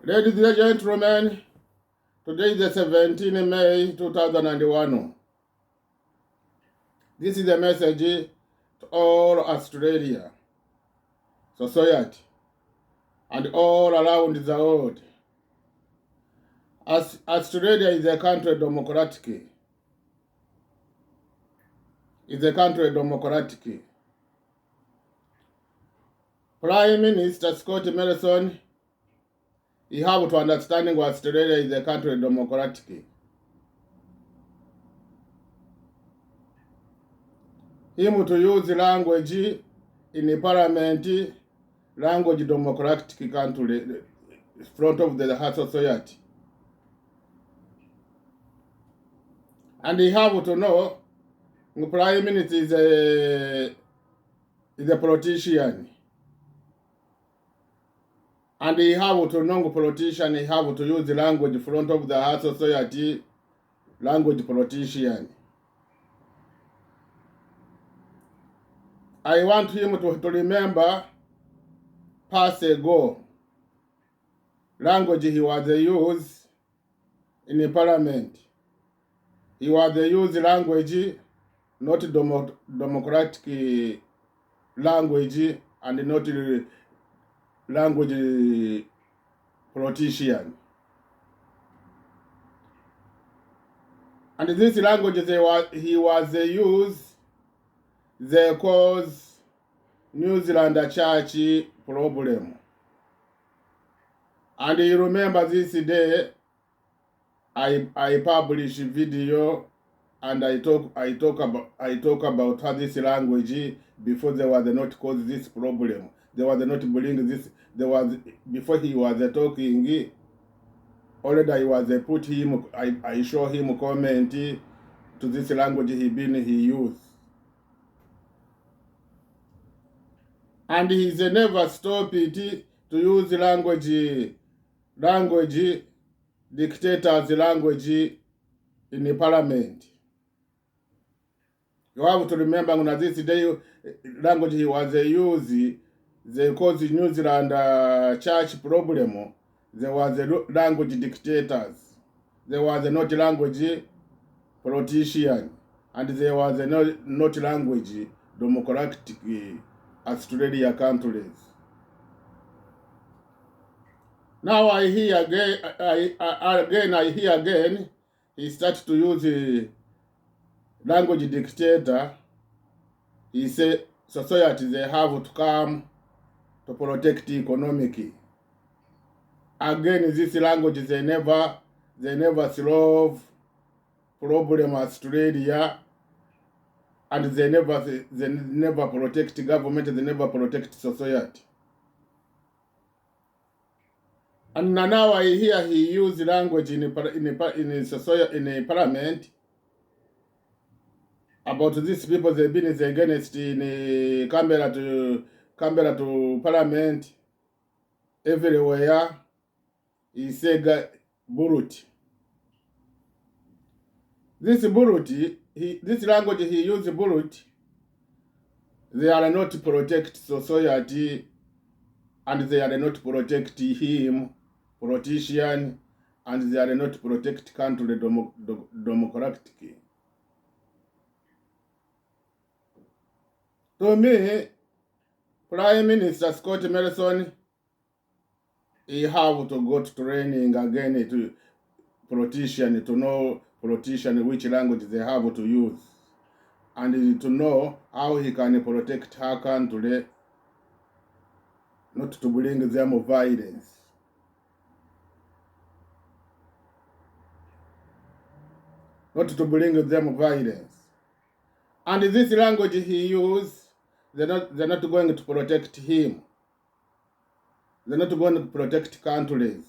Ladies and gentlemen, today is the 17th May 2001. This is a message to all Australia, society, and all around the world. As Australia is a country democratic. It's a country democratic. Prime Minister Scott Morrison, he have to understanding Australia is a country democratic. Him to use language in the parliament, language democratic country, front of the high society. And he have to know the Prime Minister is a politician. And he have to know the politician, he have to use the language front of the high society, language politician. I want him to remember past ago, language he was used in the parliament. He was use language, not democratic language, and not language politician. And this language he was used, they cause New Zealand church problem. And you remember this day, I publish video and I talk about how this language before they was not cause this problem. They was not bring this. There was before he was talking. Already I was put him. I show him comment to this language he used, and he's never stopped it to use language dictators language in the parliament. You have to remember on this day language he was using, they caused New Zealand church problem. There was language dictators. There was not language politician, and there was not language democratic Australia countries. Now I hear again, he starts to use language dictator. He said society they have to come to protect economic. Again, this language they never solve problem Australia, and they never protect government, they never protect society. And now I hear he use language in parliament about these people they've been against in Canberra to parliament everywhere. He said burut. This burut, this language he used burut, they are not protect society, and they are not protect him, politician, and they are not protect country democratic. To me, Prime Minister Scott Morrison, he have to go to training again to politician, to know politician which language they have to use, and to know how he can protect her country, not to bring them violence. Not to bring them violence. And this language he used, they're not going to protect him. They're not going to protect countries.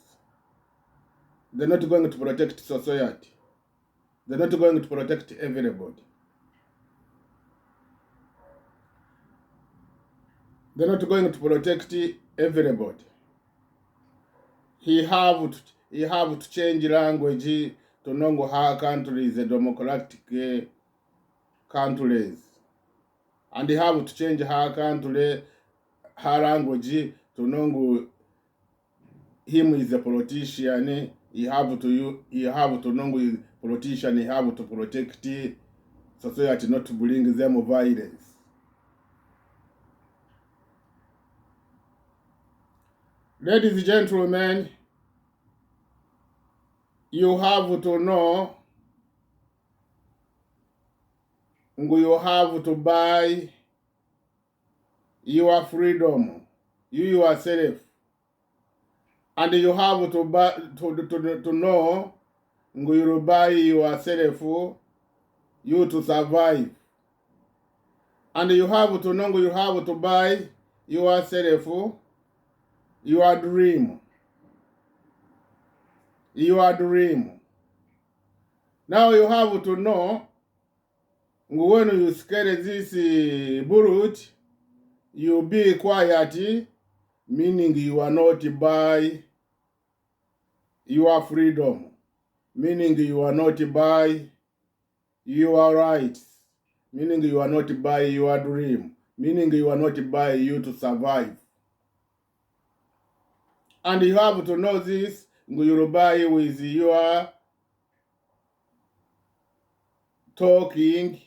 They're not going to protect society. They're not going to protect everybody. They're not going to protect everybody. He have to change language to know how countries are democratic countries, and he have to change her country, her language to know him is a politician. He have to know he's a politician. He have to protect society, not to bring them violence. Ladies and gentlemen, you have to know, you have to buy your freedom, you yourself, and you have to buy to know, you buy yourself, you to survive, and you have to know, you have to buy yourself your dream. Your dream. Now you have to know, when you scare this bullet, you be quiet, meaning you are not by your freedom, meaning you are not by your rights, meaning you are not by your dream, meaning you are not by you to survive. And you have to know this, you buy with your talking,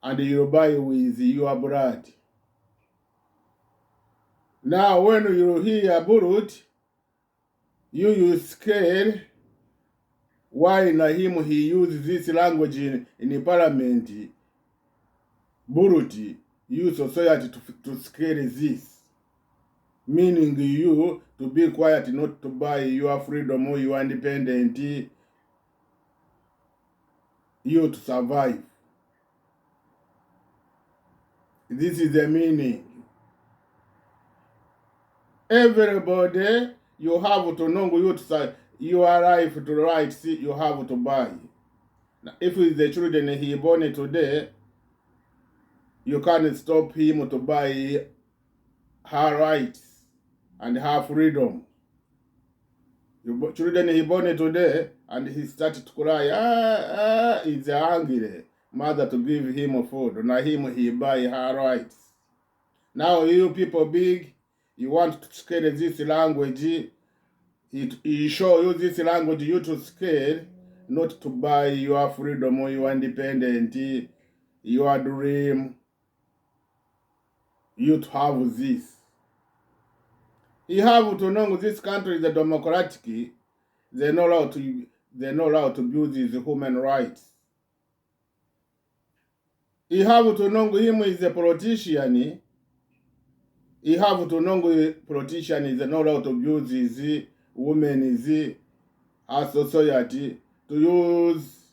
and you buy with your blood. Now when you hear bullet, you scared. Why na him he uses this language in parliament? Bullet, you society to scare this. Meaning you to be quiet, not to buy your freedom or your independent, you to survive. This is the meaning. Everybody, you have to know you to your life to rights, you have to buy. Now, if it's the children he born today, you can't stop him to buy her rights and her freedom. Children he born today, and he started to cry, he's hungry. Mother to give him food. Now him he buy her rights. Now you people big, you want to scale this language. He show you this language, you to scale, not to buy your freedom or your independent, your dream. You to have this. You have to know this country is a democratic. They know how to build these human rights. You have to know him is a politician. You have to know politician is know how to build these women is a society, to use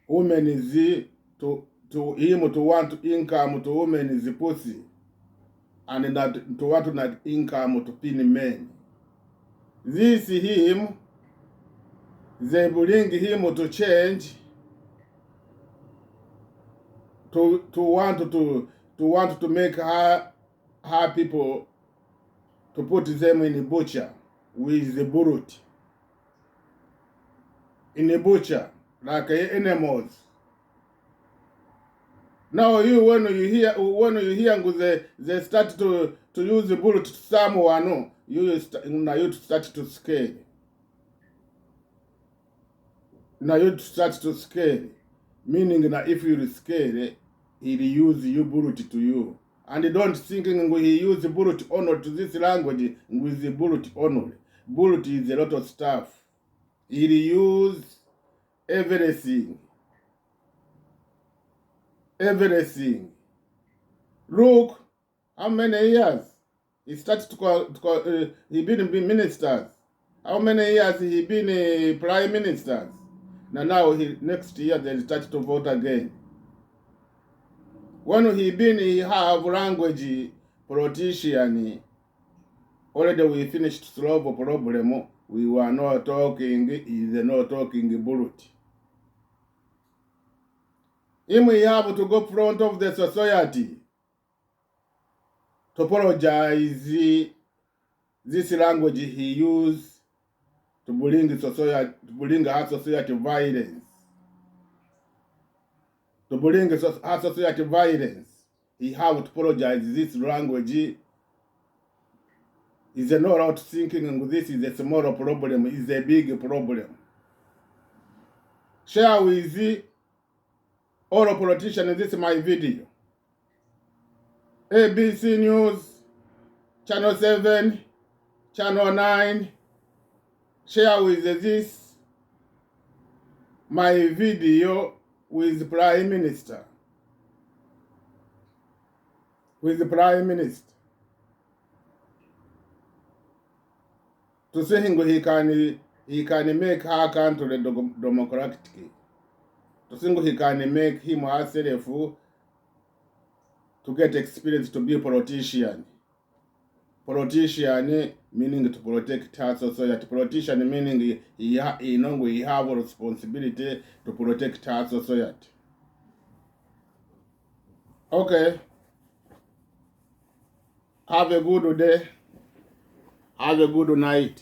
women is to him to want income to women is pussy, and that to want not income to pin men. This him, they bring him to change, to want to make her people, to put them in a butcher with the bullet. In a butcher, like animals. Now you when you hear they start to use the bullet to someone, you start to scare. Now you start to scare, meaning that if you scare, he'll use you bullet to you. And don't think he use the bullet only to this language with the bullet only. Bullet is a lot of stuff. He'll use everything. Everything. Look, how many years he started to he been ministers. How many years he been prime ministers? Now next year they start to vote again. When he have language politician, already we finished solve a problem. We were not talking, is not talking bullet. Him he have to go front of the society to apologize this language he used to bring our society violence. To bring our society violence, he have to apologize this language Is not thinking this is a small problem, is a big problem. Share with all politicians this my video. ABC News, Channel 7, Channel 9, share with this my video with Prime Minister. With the Prime Minister. To say he can make her country democratic. To think he can make him herself to get experience to be a politician. Politician meaning to protect her society. Politician meaning he have a responsibility to protect her society. Okay. Have a good day. Have a good night.